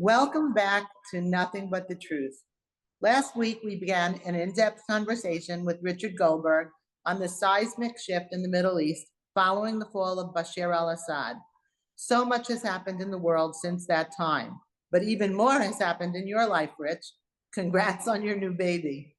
Welcome back to Nothing But the Truth. Last week, we began an in-depth conversation with Richard Goldberg on the seismic shift in the Middle East following the fall of Bashar al-Assad. So much has happened in the world since that time, but even more has happened in your life, Rich. Congrats on your new baby.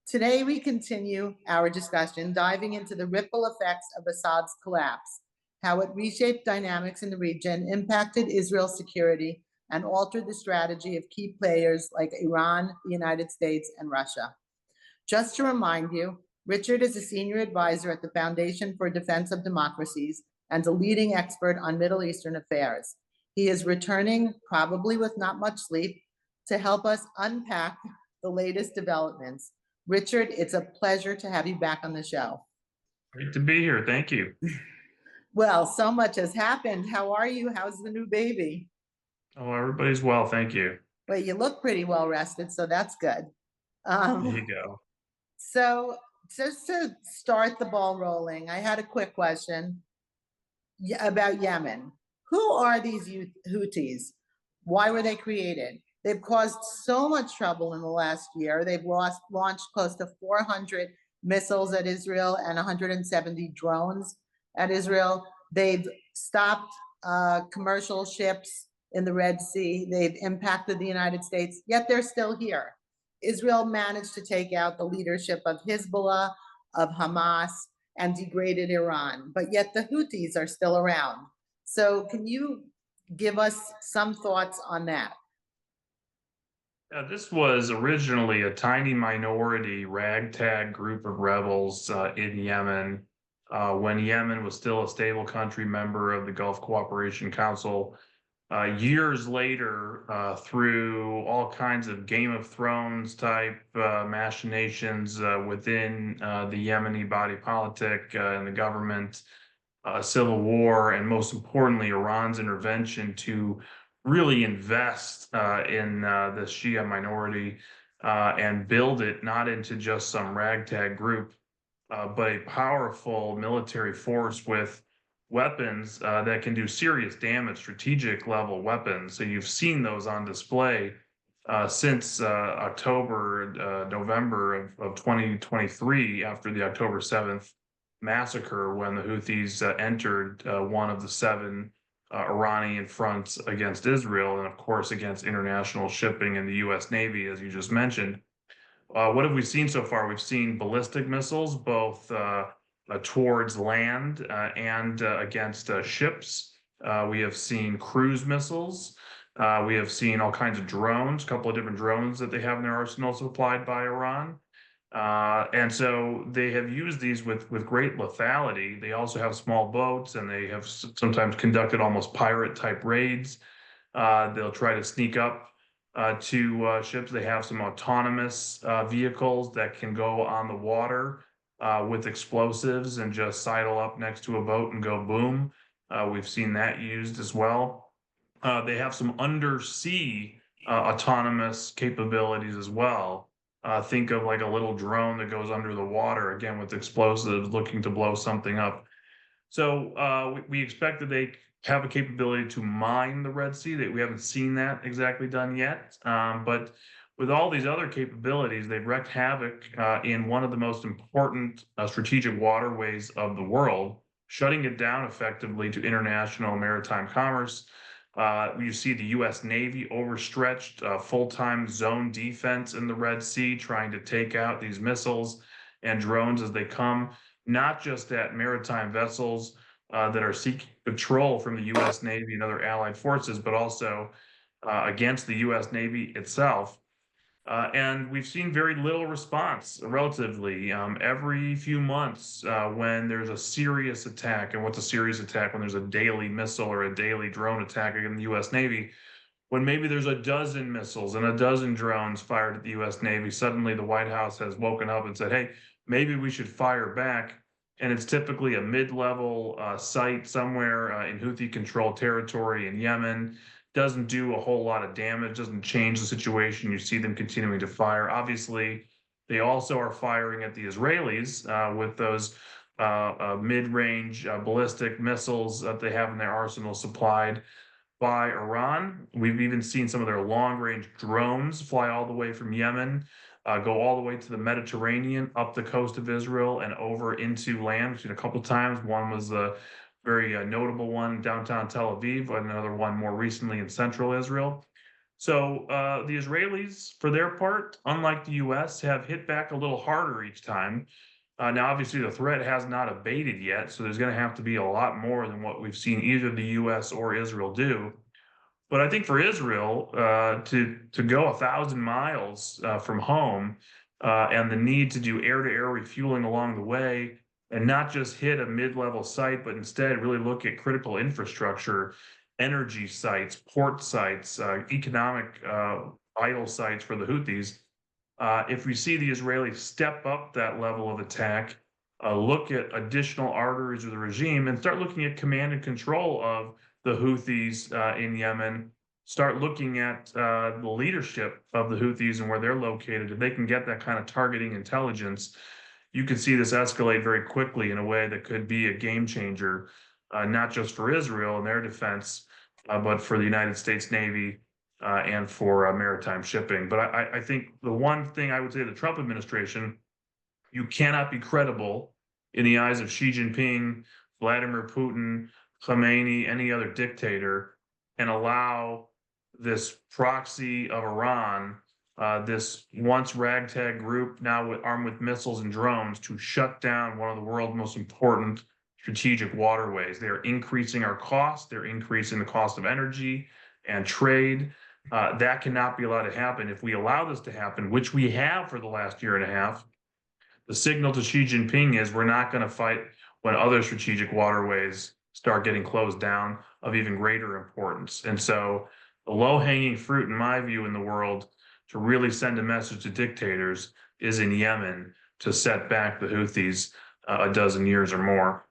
Today, we continue our discussion, diving into the ripple effects of Assad's collapse, how it reshaped dynamics in the region, impacted Israel's security, and altered the strategy of key players like Iran, the United States, and Russia. Just to remind you, Richard is a senior advisor at the Foundation for Defense of Democracies and a leading expert on Middle Eastern affairs. He is returning, probably with not much sleep, to help us unpack the latest developments. Richard, it's a pleasure to have you back on the show. Great to be here. Thank you. Well, so much has happened. How are you? How's the new baby? Oh, everybody's well. Thank you. Well, you look pretty well rested, so that's good. There Um, you go. so just to start the ball rolling, I had a quick question about Yemen. Who are these Houthis? Why were they created? They've caused so much trouble in the last year. They've launched close to 400 missiles at Israel and 170 drones at Israel. They've stopped commercial ships in the Red Sea. They've impacted the United States, yet they're still here. Israel managed to take out the leadership of Hezbollah, of Hamas, and degraded Iran, but yet the Houthis are still around. So can you give us some thoughts on that? This was originally a tiny minority ragtag group of rebels in Yemen when Yemen was still a stable country member of the Gulf Cooperation Council. Years later, through all kinds of Game of Thrones type machinations within the Yemeni body politic and the government, civil war, and most importantly, Iran's intervention to really invest in the Shia minority and build it not into just some ragtag group, but a powerful military force with weapons that can do serious damage, strategic level weapons. So you've seen those on display since November of 2023, after the October 7th massacre, when the Houthis entered one of the seven Iranian fronts against Israel, and of course against international shipping and the U.S. Navy, as you just mentioned. What have we seen so far? We've seen ballistic missiles, both towards land and against ships. We have seen cruise missiles. We have seen all kinds of drones, a couple of different drones that they have in their arsenal supplied by Iran. And so they have used these with great lethality. They also have small boats, and they have sometimes conducted almost pirate type raids. They'll try to sneak up to ships. They have some autonomous vehicles that can go on the water with explosives and just sidle up next to a boat and go boom. We've seen that used as well. They have some undersea autonomous capabilities as well. Think of like a little drone that goes under the water, again, with explosives looking to blow something up. So we expect that they have a capability to mine the Red Sea. That we haven't seen that exactly done yet. But with all these other capabilities, they've wreaked havoc in one of the most important strategic waterways of the world, shutting it down effectively to international maritime commerce. You see the U.S. Navy overstretched, full-time zone defense in the Red Sea, trying to take out these missiles and drones as they come, not just at maritime vessels that are seeking patrol from the U.S. Navy and other allied forces, but also against the U.S. Navy itself. And we've seen very little response, relatively. Every few months, when there's a serious attack, and what's a serious attack? When there's a daily missile or a daily drone attack against the U.S. Navy, when maybe there's a dozen missiles and a dozen drones fired at the U.S. Navy, suddenly the White House has woken up and said, hey, maybe we should fire back. And it's typically a mid-level site somewhere in Houthi-controlled territory in Yemen. Doesn't do a whole lot of damage, doesn't change the situation. You see them continuing to fire. Obviously, they also are firing at the Israelis with those mid-range ballistic missiles that they have in their arsenal supplied. by Iran. We've even seen some of their long-range drones fly all the way from Yemen, go all the way to the Mediterranean, up the coast of Israel, and over into land. We've seen a couple times. One was a very notable one downtown Tel Aviv, another one more recently in central Israel. So the Israelis, for their part, unlike the U.S., have hit back a little harder each time. Now, obviously, the threat has not abated yet, so there's going to have to be a lot more than what we've seen either the U.S. or Israel do. But I think for Israel to go 1,000 miles from home and the need to do air-to-air refueling along the way, and not just hit a mid-level site, but instead really look at critical infrastructure, energy sites, port sites, economic vital sites for the Houthis. If we see the Israelis step up that level of attack, look at additional arteries of the regime, and start looking at command and control of the Houthis in Yemen, start looking at the leadership of the Houthis and where they're located, if they can get that kind of targeting intelligence, you could see this escalate very quickly in a way that could be a game changer, not just for Israel and their defense, but for the United States Navy and for maritime shipping. But I think the one thing I would say to the Trump administration, you cannot be credible in the eyes of Xi Jinping, Vladimir Putin, Khomeini, any other dictator, and allow this proxy of Iran, this once ragtag group, now armed with missiles and drones, to shut down one of the world's most important strategic waterways. They're increasing our costs, they're increasing the cost of energy and trade. That cannot be allowed to happen. If we allow this to happen, which we have for the last year and a half, the signal to Xi Jinping is we're not going to fight when other strategic waterways start getting closed down of even greater importance. And so the low-hanging fruit, in my view, in the world to really send a message to dictators is in Yemen to set back the Houthis a dozen years or more.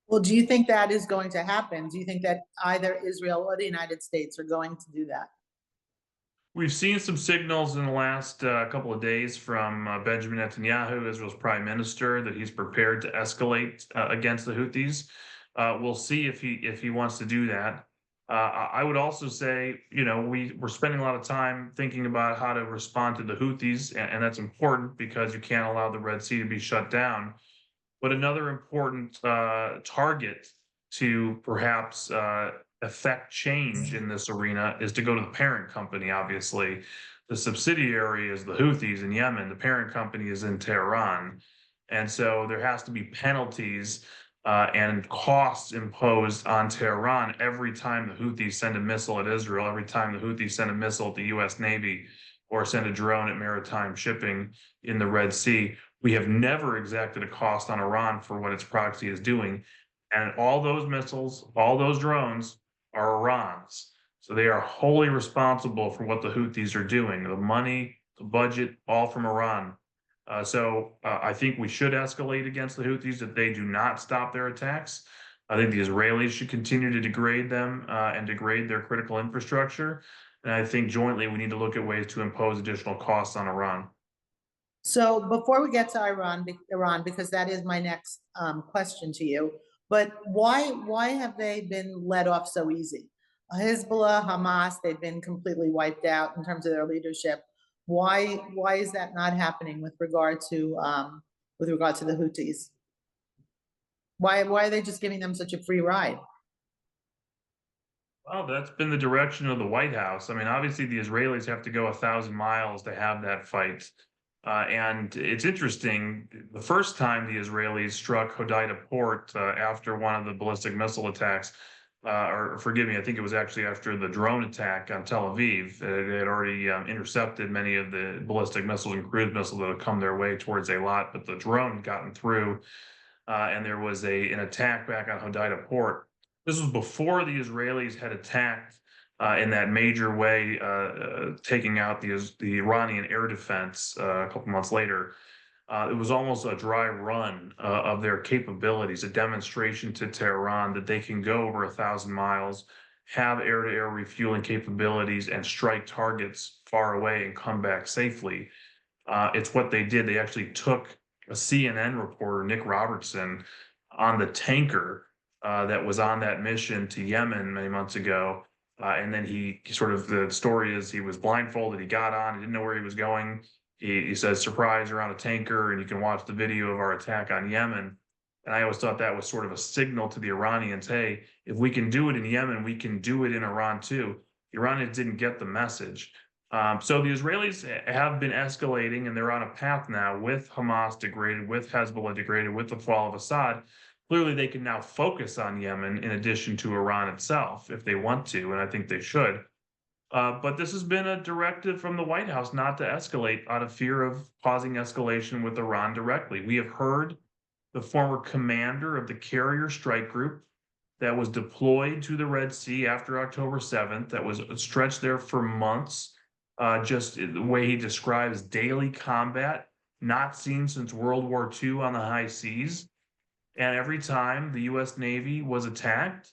Well, do you think that is going to happen? Do you think that either Israel or the United States are going to do that? We've seen some signals in the last couple of days from Benjamin Netanyahu, Israel's prime minister, that he's prepared to escalate against the Houthis. We'll see if he wants to do that. I would also say, we're spending a lot of time thinking about how to respond to the Houthis, and that's important because you can't allow the Red Sea to be shut down. But another important target to perhaps affect change in this arena is to go to the parent company, obviously. The subsidiary is the Houthis in Yemen. The parent company is in Tehran. And so there has to be penalties and costs imposed on Tehran every time the Houthis send a missile at Israel, every time the Houthis send a missile at the U.S. Navy, or send a drone at maritime shipping in the Red Sea. We have never exacted a cost on Iran for what its proxy is doing. And all those missiles, all those drones are Iran's. So they are wholly responsible for what the Houthis are doing. The money, the budget, all from Iran. So I think we should escalate against the Houthis if they do not stop their attacks. I think the Israelis should continue to degrade them and degrade their critical infrastructure. And I think jointly we need to look at ways to impose additional costs on Iran. So before we get to Iran, because that is my next question to you, but why have they been let off so easy? Hezbollah, Hamas, they've been completely wiped out in terms of their leadership. Why is that not happening with regard to the Houthis? Why are they just giving them such a free ride? Well, that's been the direction of the White House. I mean, obviously, the Israelis have to go 1,000 miles to have that fight. And it's interesting, the first time the Israelis struck Hodeida port after one of the ballistic missile attacks, or forgive me, I think it was actually after the drone attack on Tel Aviv. They had already intercepted many of the ballistic missiles and cruise missiles that had come their way towards Eilat, but the drone had gotten through, and there was an attack back on Hodeida port. This was before the Israelis had attacked in that major way, taking out the Iranian air defense a couple months later. It was almost a dry run of their capabilities, a demonstration to Tehran that they can go over 1,000 miles, have air-to-air refueling capabilities, and strike targets far away and come back safely. It's what they did. They actually took a CNN reporter, Nick Robertson, on the tanker that was on that mission to Yemen many months ago, And then he sort of, the story is he was blindfolded, he got on, he didn't know where he was going. He says, surprise, you're on a tanker, and you can watch the video of our attack on Yemen. And I always thought that was sort of a signal to the Iranians, hey, if we can do it in Yemen, we can do it in Iran too. The Iranians didn't get the message. So the Israelis have been escalating, and they're on a path now with Hamas degraded, with Hezbollah degraded, with the fall of Assad. Clearly, they can now focus on Yemen in addition to Iran itself if they want to, and I think they should. But this has been a directive from the White House not to escalate out of fear of causing escalation with Iran directly. We have heard the former commander of the carrier strike group that was deployed to the Red Sea after October 7th, that was stretched there for months. Just the way he describes daily combat, not seen since World War II on the high seas. And every time the US Navy was attacked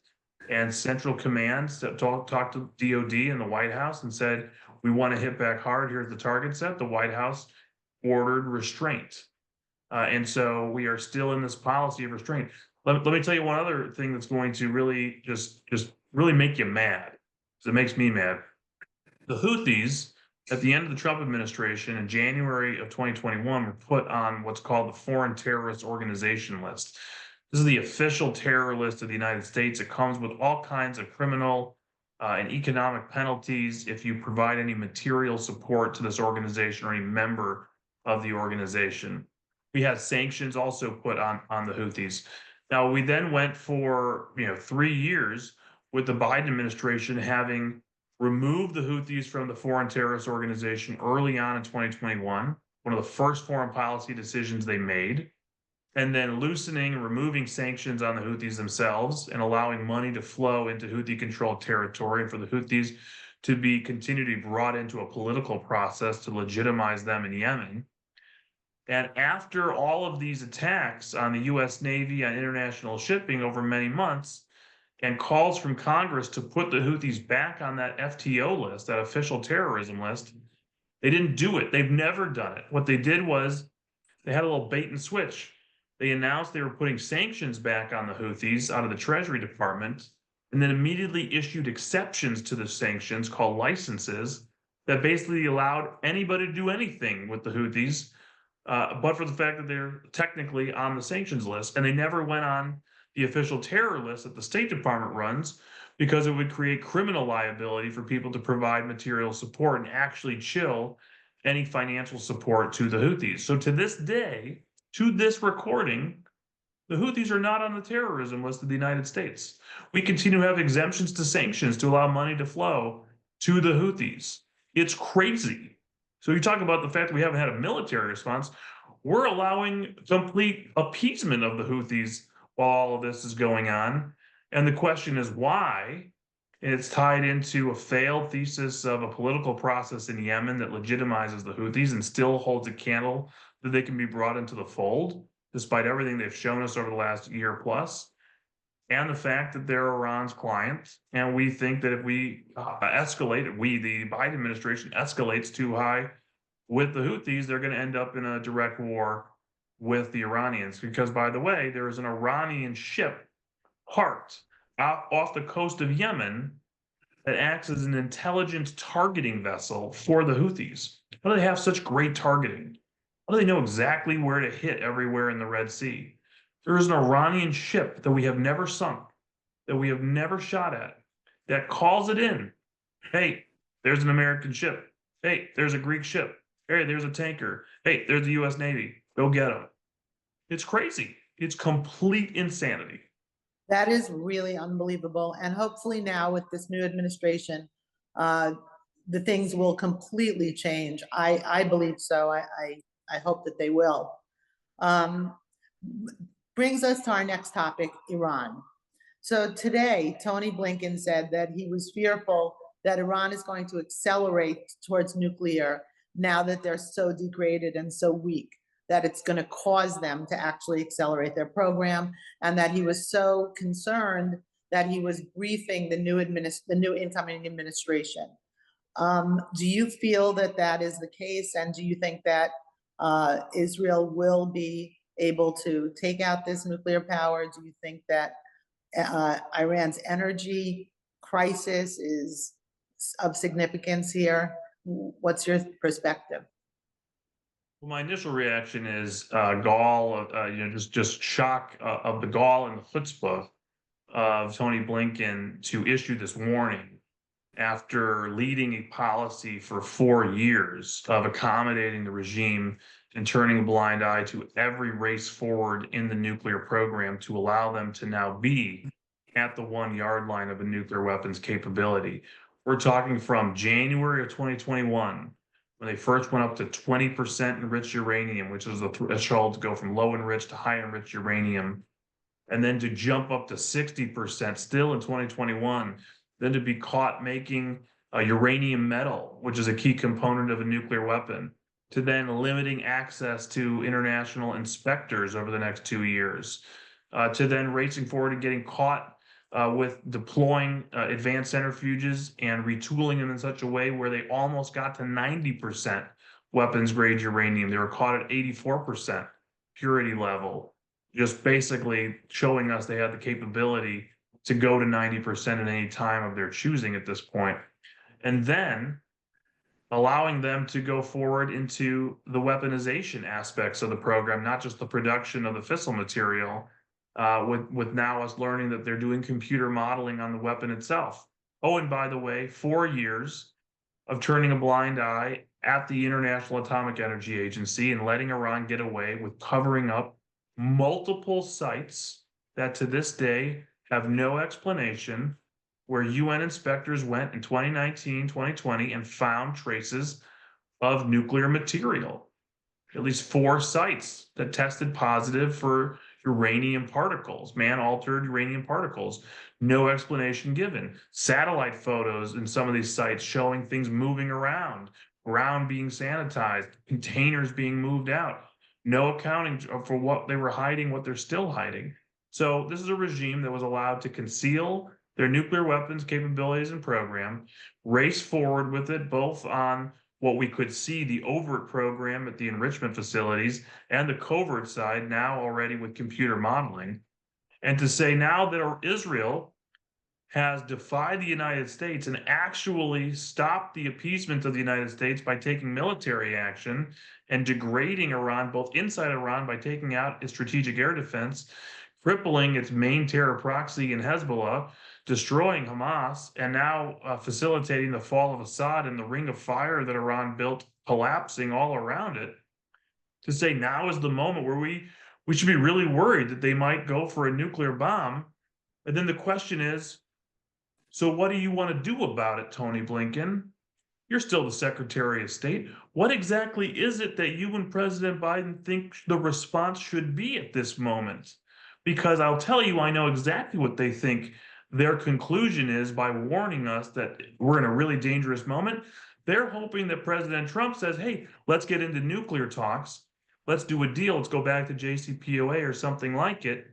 and Central Command talked to DOD and the White House and said, we want to hit back hard, here's the target set, the White House ordered restraint. And so we are still in this policy of restraint. Let me tell you one other thing that's going to really just really make you mad, because it makes me mad. The Houthis, at the end of the Trump administration in January of 2021, were put on what's called the Foreign Terrorist Organization list. This is the official terror list of the United States. It comes with all kinds of criminal and economic penalties if you provide any material support to this organization or any member of the organization. We had sanctions also put on the Houthis. Now, we then went for 3 years with the Biden administration having removed the Houthis from the foreign terrorist organization early on in 2021, one of the first foreign policy decisions they made, and then loosening and removing sanctions on the Houthis themselves and allowing money to flow into Houthi-controlled territory, and for the Houthis to continue to be brought into a political process to legitimize them in Yemen. And after all of these attacks on the US Navy, on international shipping over many months, and calls from Congress to put the Houthis back on that FTO list, that official terrorism list, they didn't do it. They've never done it. What they did was they had a little bait and switch. They announced they were putting sanctions back on the Houthis out of the Treasury Department, and then immediately issued exceptions to the sanctions called licenses that basically allowed anybody to do anything with the Houthis, but for the fact that they're technically on the sanctions list. And they never went on the official terror list that the State Department runs, because it would create criminal liability for people to provide material support and actually chill any financial support to the Houthis. So to this day, to this recording, the Houthis are not on the terrorism list of the United States. We continue to have exemptions to sanctions to allow money to flow to the Houthis. It's crazy. So you talk about the fact that we haven't had a military response. We're allowing complete appeasement of the Houthis while all of this is going on. And the question is why? And it's tied into a failed thesis of a political process in Yemen that legitimizes the Houthis and still holds a candle that they can be brought into the fold, despite everything they've shown us over the last year plus. And the fact that they're Iran's client. And we think that if we escalate, the Biden administration escalates too high with the Houthis, they're going to end up in a direct war with the Iranians. Because, by the way, there is an Iranian ship parked off the coast of Yemen that acts as an intelligence targeting vessel for the Houthis. How do they have such great targeting? How do they know exactly where to hit everywhere in the Red Sea? There is an Iranian ship that we have never sunk, that we have never shot at, that calls it in. Hey, there's an American ship. Hey, there's a Greek ship. Hey, there's a tanker. Hey, there's the US Navy. Go get them. It's crazy. It's complete insanity. That is really unbelievable. And hopefully now with this new administration, the things will completely change. I believe so. I hope that they will. Brings us to our next topic, Iran. So today, Tony Blinken said that he was fearful that Iran is going to accelerate towards nuclear now that they're so degraded and so weak, that it's going to cause them to actually accelerate their program, and that he was so concerned that he was briefing the new incoming administration. Do you feel that that is the case, and do you think that Israel will be able to take out this nuclear power? Do you think that Iran's energy crisis is of significance here? What's your perspective? Well, my initial reaction is gall, just shock of the gall and the chutzpah of Tony Blinken to issue this warning after leading a policy for 4 years of accommodating the regime and turning a blind eye to every race forward in the nuclear program to allow them to now be at the 1 yard line of a nuclear weapons capability. We're talking from January of 2021, when they first went up to 20% enriched uranium, which is the threshold to go from low enriched to high enriched uranium, and then to jump up to 60% still in 2021, then to be caught making uranium metal, which is a key component of a nuclear weapon, to then limiting access to international inspectors over the next 2 years, to then racing forward and getting caught with deploying advanced centrifuges and retooling them in such a way where they almost got to 90% weapons grade uranium. They were caught at 84% purity level, just basically showing us they had the capability to go to 90% at any time of their choosing at this point. And then allowing them to go forward into the weaponization aspects of the program, not just the production of the fissile material, with now us learning that they're doing computer modeling on the weapon itself. Oh, and by the way, 4 years of turning a blind eye at the International Atomic Energy Agency and letting Iran get away with covering up multiple sites that to this day have no explanation, where UN inspectors went in 2019, 2020 and found traces of nuclear material. At least 4 sites that tested positive for uranium particles, man-altered uranium particles. No explanation given. Satellite photos in some of these sites showing things moving around, ground being sanitized, containers being moved out. No accounting for what they were hiding, what they're still hiding. So this is a regime that was allowed to conceal their nuclear weapons capabilities and program, race forward with it, both on what we could see, the overt program at the enrichment facilities, and the covert side now already with computer modeling. And to say now that Israel has defied the United States and actually stopped the appeasement of the United States by taking military action and degrading Iran, both inside Iran by taking out its strategic air defense, crippling its main terror proxy in Hezbollah, destroying Hamas, and now facilitating the fall of Assad and the ring of fire that Iran built collapsing all around it. To say now is the moment where we should be really worried that they might go for a nuclear bomb. And then the question is, so what do you want to do about it, Tony Blinken? You're still the Secretary of State. What exactly is it that you and President Biden think the response should be at this moment? Because I'll tell you, I know exactly what they think their conclusion is by warning us that we're in a really dangerous moment. They're hoping that President Trump says, hey, let's get into nuclear talks. Let's do a deal. Let's go back to JCPOA or something like it,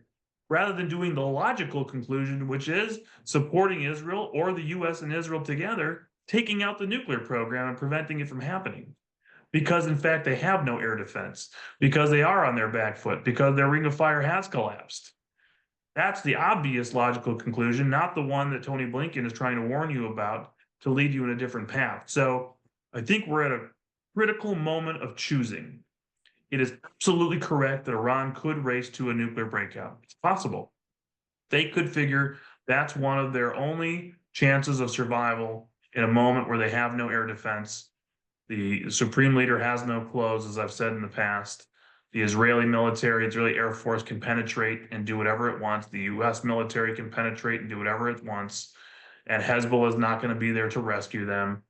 rather than doing the logical conclusion, which is supporting Israel or the U.S. and Israel together, taking out the nuclear program and preventing it from happening. Because in fact, they have no air defense, because they are on their back foot, because their ring of fire has collapsed. That's the obvious logical conclusion, not the one that Tony Blinken is trying to warn you about to lead you in a different path. So I think we're at a critical moment of choosing. It is absolutely correct that Iran could race to a nuclear breakout. It's possible. They could figure that's one of their only chances of survival in a moment where they have no air defense. The supreme leader has no clothes, as I've said in the past. The Israeli military, Israeli Air Force can penetrate and do whatever it wants. The U.S. military can penetrate and do whatever it wants. And Hezbollah is not going to be there to rescue them.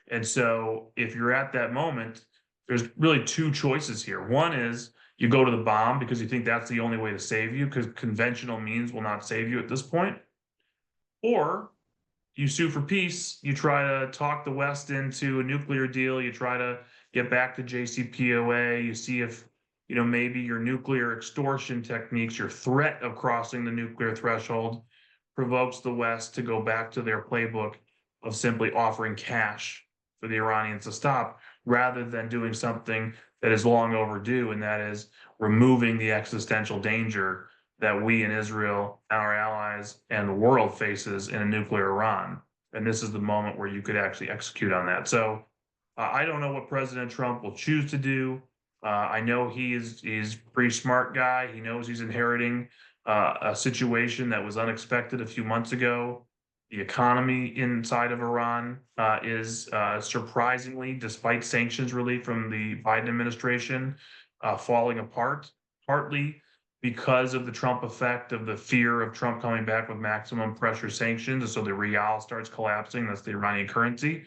And so if you're at that moment, there's really 2 choices here. One is you go to the bomb because you think that's the only way to save you, because conventional means will not save you at this point. Or you sue for peace, you try to talk the West into a nuclear deal, you try to get back to JCPOA, you see if, maybe your nuclear extortion techniques, your threat of crossing the nuclear threshold provokes the West to go back to their playbook of simply offering cash for the Iranians to stop, rather than doing something that is long overdue, and that is removing the existential danger that we in Israel, our allies, and the world faces in a nuclear Iran. And this is the moment where you could actually execute on that. So I don't know what President Trump will choose to do. I know he's a pretty smart guy. He knows he's inheriting a situation that was unexpected a few months ago. The economy inside of Iran is surprisingly, despite sanctions relief from the Biden administration, falling apart, partly because of the Trump effect of the fear of Trump coming back with maximum pressure sanctions. And so the real starts collapsing. That's the Iranian currency,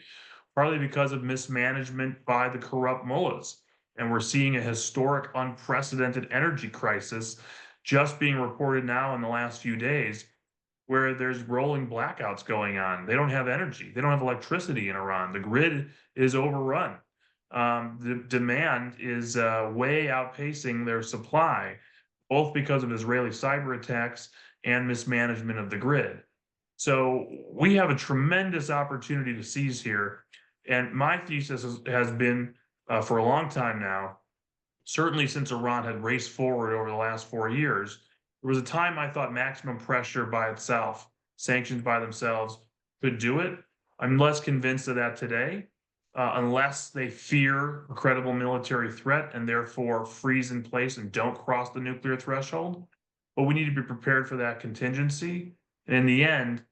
partly because of mismanagement by the corrupt mullahs. And we're seeing a historic, unprecedented energy crisis just being reported now in the last few days, where there's rolling blackouts going on. They don't have energy. They don't have electricity in Iran. The grid is overrun. The demand is way outpacing their supply, both because of Israeli cyber attacks and mismanagement of the grid. So we have a tremendous opportunity to seize here. And my thesis has been for a long time now, certainly since Iran had raced forward over the last 4 years, there was a time I thought maximum pressure by itself, sanctions by themselves, could do it. I'm less convinced of that today, unless they fear a credible military threat and therefore freeze in place and don't cross the nuclear threshold. But we need to be prepared for that contingency. And in the end,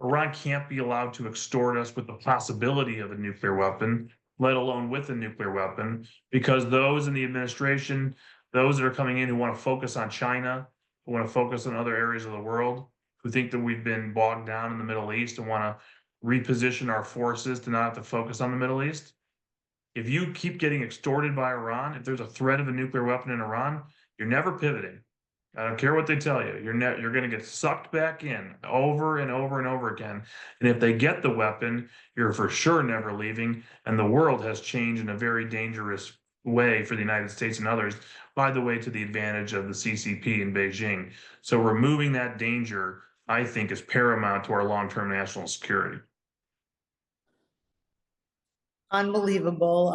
Iran can't be allowed to extort us with the possibility of a nuclear weapon, let alone with a nuclear weapon, because those in the administration, those that are coming in who want to focus on China, who want to focus on other areas of the world, who think that we've been bogged down in the Middle East and want to reposition our forces to not have to focus on the Middle East. If you keep getting extorted by Iran, if there's a threat of a nuclear weapon in Iran, you're never pivoting. I don't care what they tell you. You're going to get sucked back in over and over and over again. And if they get the weapon, you're for sure never leaving. And the world has changed in a very dangerous way for the United States and others, by the way, to the advantage of the CCP in Beijing. So removing that danger, I think, is paramount to our long-term national security. Unbelievable,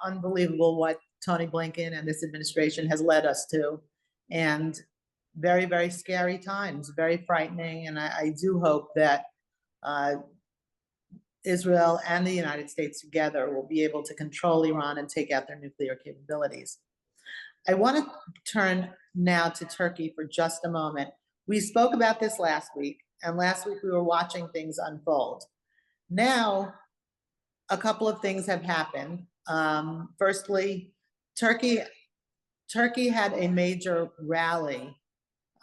unbelievable what Tony Blinken and this administration has led us to. And very, very scary times, very frightening. And I do hope that Israel and the United States together will be able to control Iran and take out their nuclear capabilities. I want to turn now to Turkey for just a moment. We spoke about this last week, and last week we were watching things unfold. Now, a couple of things have happened. Firstly, Turkey had a major rally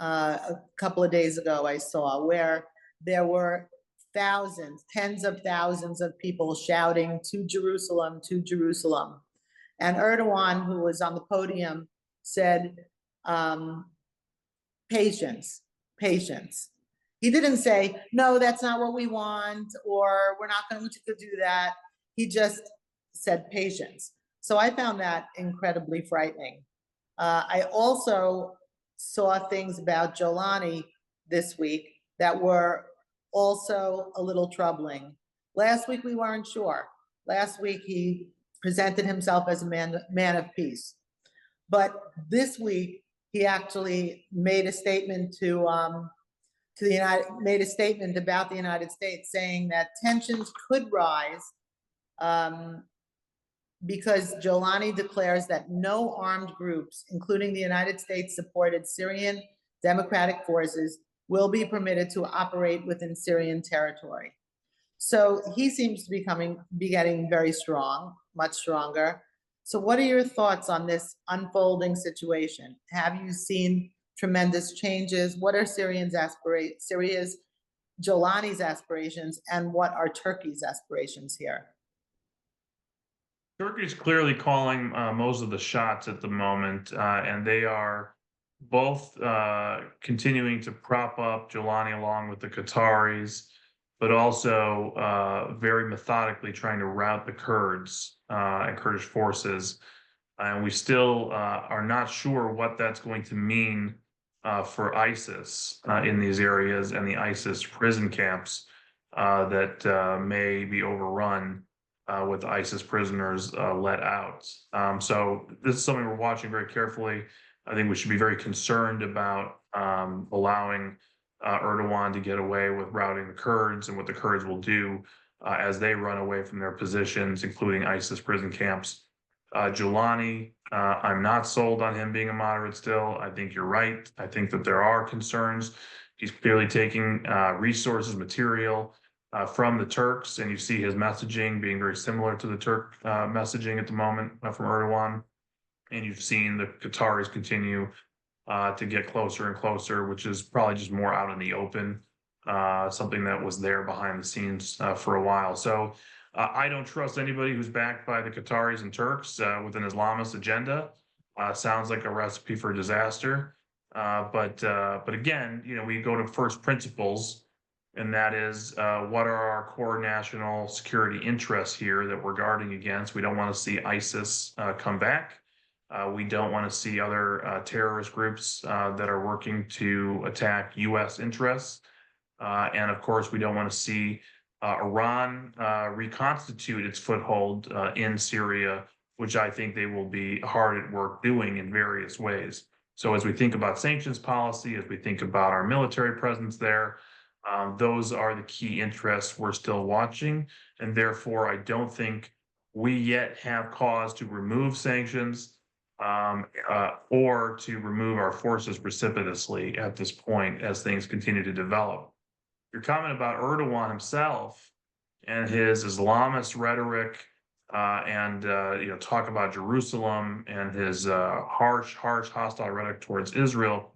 a couple of days ago, I saw, where there were thousands, tens of thousands of people shouting to Jerusalem, to Jerusalem. And Erdogan, who was on the podium, said, patience, patience. He didn't say, no, that's not what we want, or we're not going to do that. He just said patience. So I found that incredibly frightening. I also saw things about Jolani this week that were also a little troubling. Last week, we weren't sure. Last week, he presented himself as a man of peace. But this week, he actually made a statement made a statement about the United States, saying that tensions could rise because Jolani declares that no armed groups, including the United States-supported Syrian Democratic Forces, will be permitted to operate within Syrian territory. So he seems to be getting very strong, much stronger. So what are your thoughts on this unfolding situation? Have you seen tremendous changes? What are Syria's Jolani's aspirations, and what are Turkey's aspirations here? Turkey's clearly calling most of the shots at the moment, and they are both continuing to prop up Jolani along with the Qataris, but also very methodically trying to rout the Kurds and Kurdish forces. And we still are not sure what that's going to mean for ISIS in these areas and the ISIS prison camps that may be overrun with ISIS prisoners let out. So this is something we're watching very carefully. I think we should be very concerned about allowing Erdogan to get away with routing the Kurds and what the Kurds will do as they run away from their positions, including ISIS prison camps. Giuliani, I'm not sold on him being a moderate still. I think you're right. I think that there are concerns. He's clearly taking resources, material from the Turks, and you see his messaging being very similar to the Turk messaging at the moment from Erdogan. And you've seen the Qataris continue to get closer and closer, which is probably just more out in the open, something that was there behind the scenes for a while. So I don't trust anybody who's backed by the Qataris and Turks with an Islamist agenda. Sounds like a recipe for disaster. But again, we go to first principles, and that is what are our core national security interests here that we're guarding against? We don't want to see ISIS come back. We don't want to see other terrorist groups that are working to attack U.S. interests. And of course, we don't want to see Iran reconstitute its foothold in Syria, which I think they will be hard at work doing in various ways. So as we think about sanctions policy, as we think about our military presence there, those are the key interests we're still watching. And therefore, I don't think we yet have cause to remove sanctions or to remove our forces precipitously at this point as things continue to develop. Your comment about Erdogan himself and his Islamist rhetoric and talk about Jerusalem and his harsh, hostile rhetoric towards Israel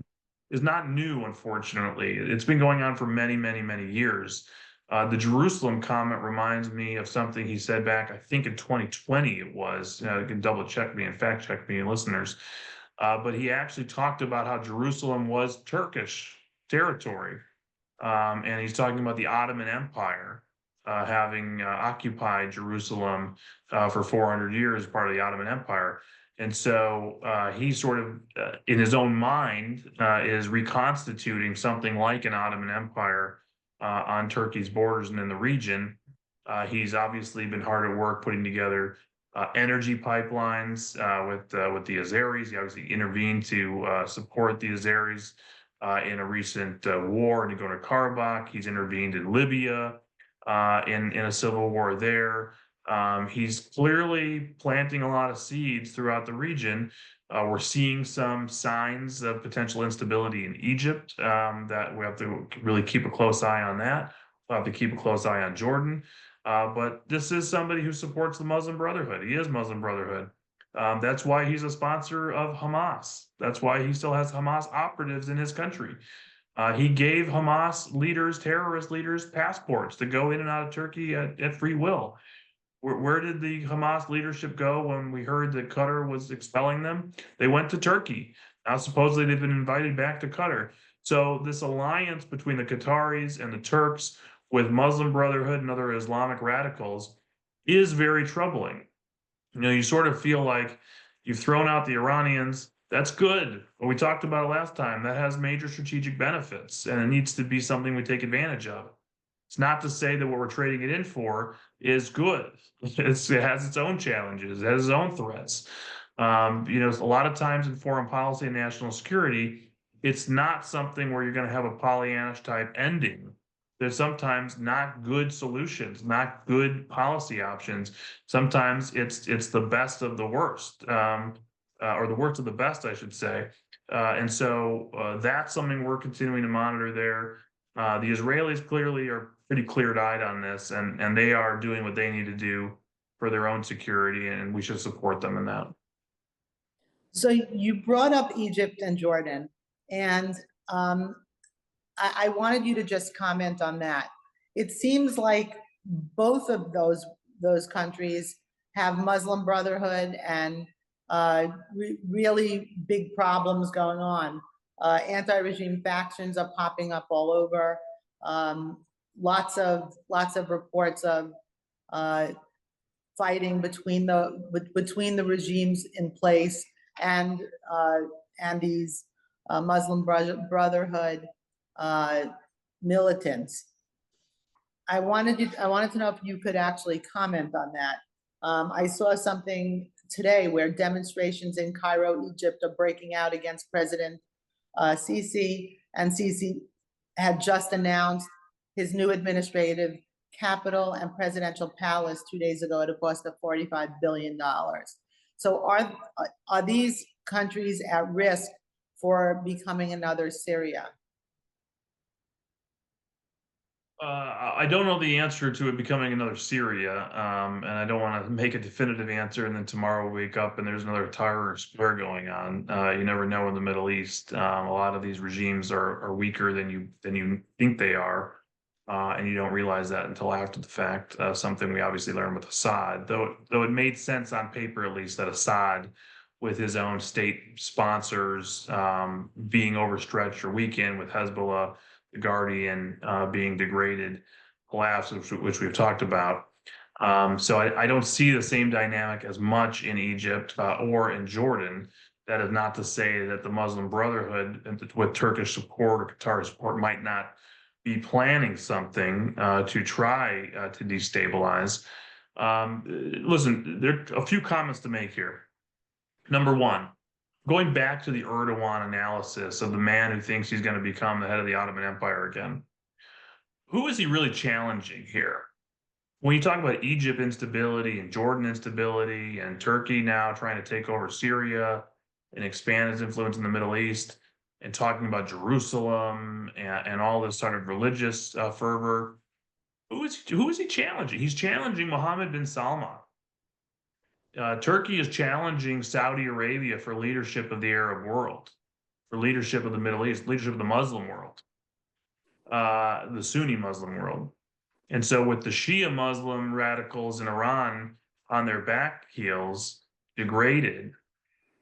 is not new, unfortunately. It's been going on for many, many, many years. The Jerusalem comment reminds me of something he said back, I think in 2020 it was. You can double check me and fact check me, listeners. But he actually talked about how Jerusalem was Turkish territory. And he's talking about the Ottoman Empire having occupied Jerusalem for 400 years, part of the Ottoman Empire. And so he sort of, in his own mind, is reconstituting something like an Ottoman Empire on Turkey's borders and in the region. He's obviously been hard at work putting together energy pipelines with the Azeris. He obviously intervened to support the Azeris in a recent war in Nagorno-Karabakh. He's intervened in Libya in a civil war there. He's clearly planting a lot of seeds throughout the region. We're seeing some signs of potential instability in Egypt that we have to really keep a close eye on that. We'll have to keep a close eye on Jordan. But this is somebody who supports the Muslim Brotherhood. He is Muslim Brotherhood. That's why he's a sponsor of Hamas. That's why he still has Hamas operatives in his country. He gave Hamas leaders, terrorist leaders, passports to go in and out of Turkey at free will. Where did the Hamas leadership go when we heard that Qatar was expelling them? They went to Turkey. Now, supposedly, they've been invited back to Qatar. So this alliance between the Qataris and the Turks with Muslim Brotherhood and other Islamic radicals is very troubling. You sort of feel like you've thrown out the Iranians. That's good. But we talked about it last time. That has major strategic benefits, and it needs to be something we take advantage of. It's not to say that what we're trading it in for is good. It has its own challenges, it has its own threats. A lot of times in foreign policy and national security, it's not something where you're going to have a Pollyannish type ending. There's sometimes not good solutions, not good policy options. Sometimes it's the best of the worst, or the worst of the best, I should say. And so that's something we're continuing to monitor there. The Israelis clearly are pretty clear-eyed on this, and they are doing what they need to do for their own security, and we should support them in that. So you brought up Egypt and Jordan, and I wanted you to just comment on that. It seems like both of those countries have Muslim Brotherhood and really big problems going on. Anti-regime factions are popping up all over. Lots of reports of fighting between the regimes in place and these Muslim Brotherhood militants. I wanted to know if you could actually comment on that. I saw something today where demonstrations in Cairo, Egypt, are breaking out against President Sisi, and Sisi had just announced his new administrative capital and presidential palace 2 days ago at a cost of $45 billion. So are these countries at risk for becoming another Syria? I don't know the answer to it becoming another Syria, and I don't want to make a definitive answer. And then tomorrow we wake up and there's another Tahrir Square going on. You never know in the Middle East. A lot of these regimes are weaker than you think they are, and you don't realize that until after the fact. Something we obviously learned with Assad, though it made sense on paper at least that Assad, with his own state sponsors being overstretched or weakened, with Hezbollah, the Guardian being degraded, collapse, which we've talked about. So I don't see the same dynamic as much in Egypt or in Jordan. That is not to say that the Muslim Brotherhood, with Turkish support or Qatar support, might not be planning something to try to destabilize. Listen, there are a few comments to make here. Number one, going back to the Erdogan analysis of the man who thinks he's going to become the head of the Ottoman Empire again, who is he really challenging here? When you talk about Egypt instability and Jordan instability and Turkey now trying to take over Syria and expand its influence in the Middle East, and talking about Jerusalem and all this sort of religious fervor, who is he challenging? He's challenging Mohammed bin Salman. Turkey is challenging Saudi Arabia for leadership of the Arab world, for leadership of the Middle East, leadership of the Muslim world, the Sunni Muslim world. And so with the Shia Muslim radicals in Iran on their back heels, degraded,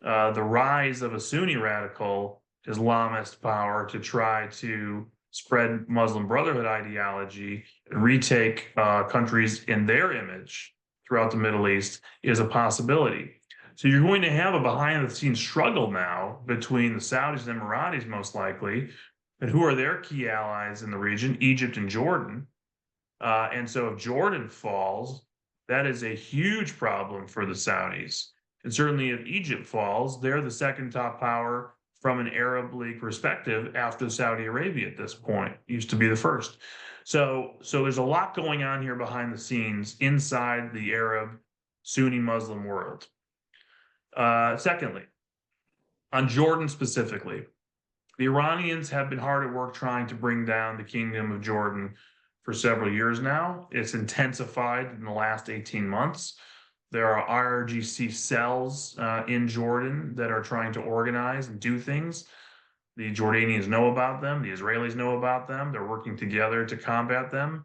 the rise of a Sunni radical Islamist power to try to spread Muslim Brotherhood ideology and retake countries in their image throughout the Middle East is a possibility. So you're going to have a behind-the-scenes struggle now between the Saudis and Emiratis, most likely, and who are their key allies in the region, Egypt and Jordan. And so if Jordan falls, that is a huge problem for the Saudis. And certainly if Egypt falls, they're the second top power from an Arab League perspective after Saudi Arabia at this point. Used to be the first. So there's a lot going on here behind the scenes inside the Arab Sunni Muslim world. Secondly, on Jordan specifically, the Iranians have been hard at work trying to bring down the Kingdom of Jordan for several years now. It's intensified in the last 18 months. There are IRGC cells in Jordan that are trying to organize and do things. The Jordanians know about them. The Israelis know about them. They're working together to combat them.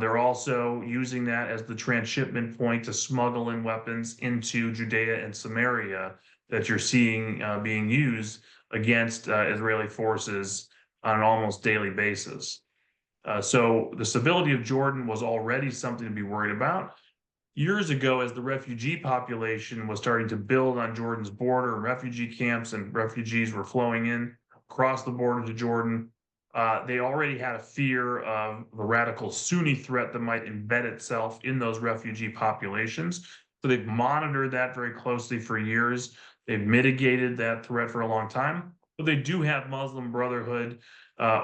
They're also using that as the transshipment point to smuggle in weapons into Judea and Samaria that you're seeing being used against Israeli forces on an almost daily basis. So the stability of Jordan was already something to be worried about. Years ago, as the refugee population was starting to build on Jordan's border, refugee camps and refugees were flowing in across the border to Jordan, they already had a fear of the radical Sunni threat that might embed itself in those refugee populations. So they've monitored that very closely for years. They've mitigated that threat for a long time, but they do have Muslim Brotherhood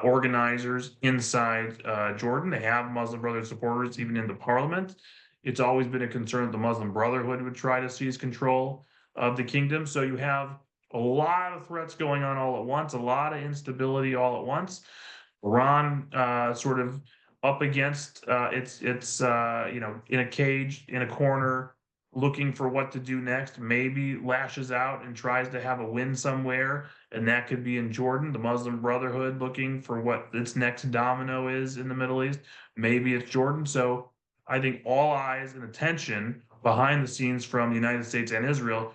organizers inside Jordan. They have Muslim Brotherhood supporters even in the parliament. It's always been a concern that the Muslim Brotherhood would try to seize control of the kingdom. So you have a lot of threats going on all at once, a lot of instability all at once. Iran sort of up against its in a cage, in a corner, looking for what to do next, maybe lashes out and tries to have a win somewhere, and that could be in Jordan. The Muslim Brotherhood looking for what its next domino is in the Middle East. Maybe it's Jordan. So I think all eyes and attention behind the scenes from the United States and Israel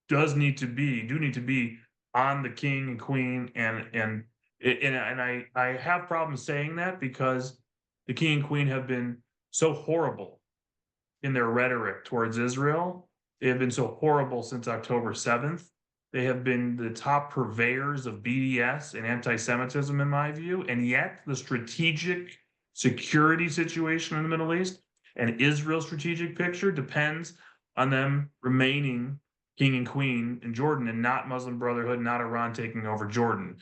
do need to be on the king and queen, and I have problems saying that because the king and queen have been so horrible in their rhetoric towards Israel. They have been so horrible since October 7th. They have been the top purveyors of BDS and anti-Semitism, in my view, and yet the strategic security situation in the Middle East and Israel's strategic picture depends on them remaining king and queen in Jordan, and not Muslim Brotherhood, not Iran taking over Jordan.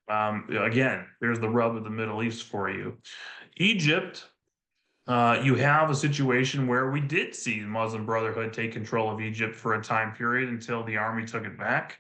Again, there's the rub of the Middle East for you. Egypt, you have a situation where we did see Muslim Brotherhood take control of Egypt for a time period until the army took it back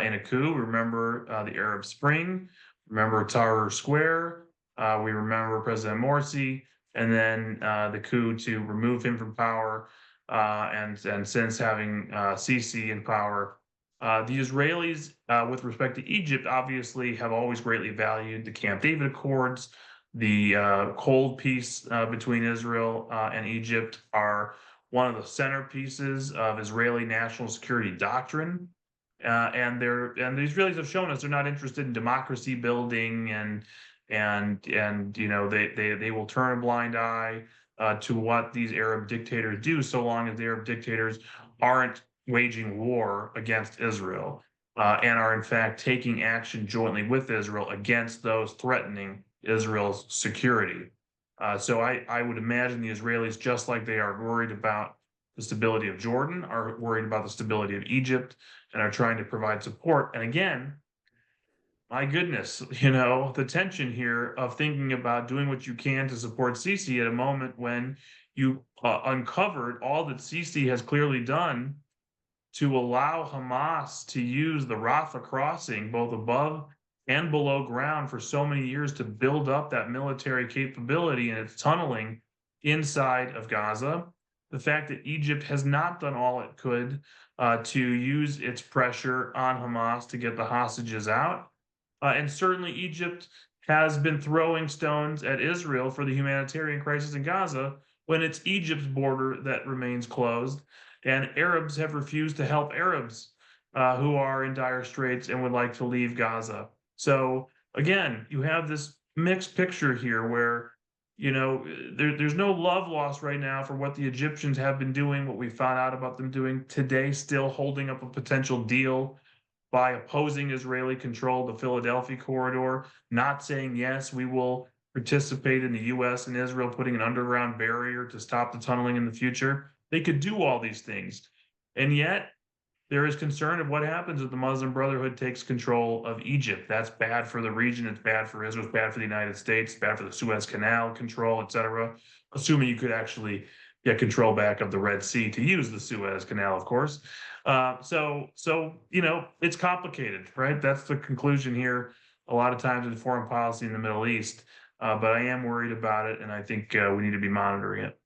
in a coup. Remember the Arab Spring, remember Tahrir Square, we remember President Morsi, and then the coup to remove him from power, and since having Sisi in power. The Israelis, with respect to Egypt, obviously have always greatly valued the Camp David Accords. The cold peace between Israel and Egypt are one of the centerpieces of Israeli national security doctrine. And the Israelis have shown us they're not interested in democracy building, and they will turn a blind eye to what these Arab dictators do, so long as the Arab dictators aren't waging war against Israel, and are in fact taking action jointly with Israel against those threatening Israel's security. So I would imagine the Israelis, just like they are worried about the stability of Jordan, are worried about the stability of Egypt, and are trying to provide support. And again, my goodness, the tension here of thinking about doing what you can to support Sisi at a moment when you uncovered all that Sisi has clearly done to allow Hamas to use the Rafah crossing both above and below ground for so many years to build up that military capability and its tunneling inside of Gaza. The fact that Egypt has not done all it could to use its pressure on Hamas to get the hostages out. And certainly Egypt has been throwing stones at Israel for the humanitarian crisis in Gaza when it's Egypt's border that remains closed. And Arabs have refused to help Arabs who are in dire straits and would like to leave Gaza. So again, you have this mixed picture here where, there's no love lost right now for what the Egyptians have been doing, what we found out about them doing today, still holding up a potential deal by opposing Israeli control of the Philadelphia corridor, not saying, yes, we will participate in the U.S. and Israel putting an underground barrier to stop the tunneling in the future. They could do all these things. And yet, there is concern of what happens if the Muslim Brotherhood takes control of Egypt. That's bad for the region. It's bad for Israel. It's bad for the United States. It's bad for the Suez Canal control, et cetera. Assuming you could actually get control back of the Red Sea to use the Suez Canal, of course. So it's complicated, right? That's the conclusion here. A lot of times in foreign policy in the Middle East, but I am worried about it, and I think we need to be monitoring it.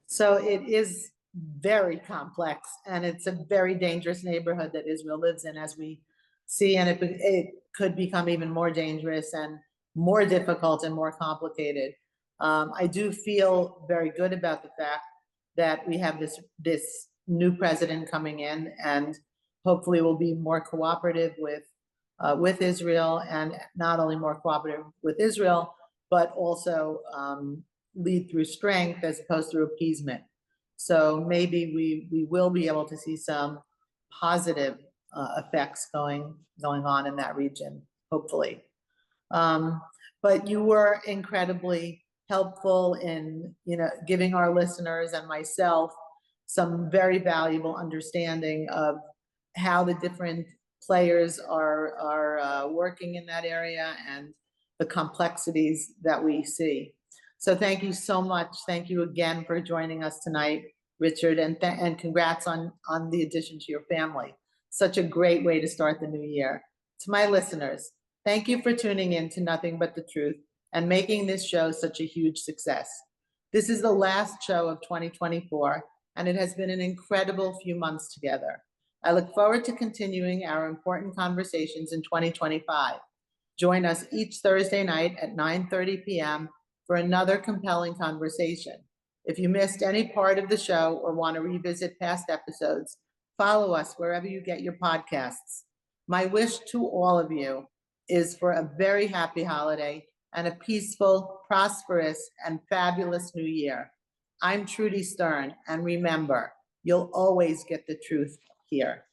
So it is very complex, and it's a very dangerous neighborhood that Israel lives in, as we see, and it could become even more dangerous and more difficult and more complicated. I do feel very good about the fact that we have this new president coming in, and hopefully will be more cooperative with Israel, and not only more cooperative with Israel, but also lead through strength as opposed to appeasement. So maybe we will be able to see some positive effects going on in that region, hopefully. But you were incredibly helpful in giving our listeners and myself some very valuable understanding of how the different players are working in that area and the complexities that we see. So thank you so much. Thank you again for joining us tonight, Richard, and congrats on the addition to your family. Such a great way to start the new year. To my listeners, thank you for tuning in to Nothing But the Truth and making this show such a huge success. This is the last show of 2024, and it has been an incredible few months together. I look forward to continuing our important conversations in 2025. Join us each Thursday night at 9:30 p.m. for another compelling conversation. If you missed any part of the show or want to revisit past episodes, follow us wherever you get your podcasts. My wish to all of you is for a very happy holiday and a peaceful, prosperous, and fabulous new year. I'm Trudy Stern, and remember, you'll always get the truth here.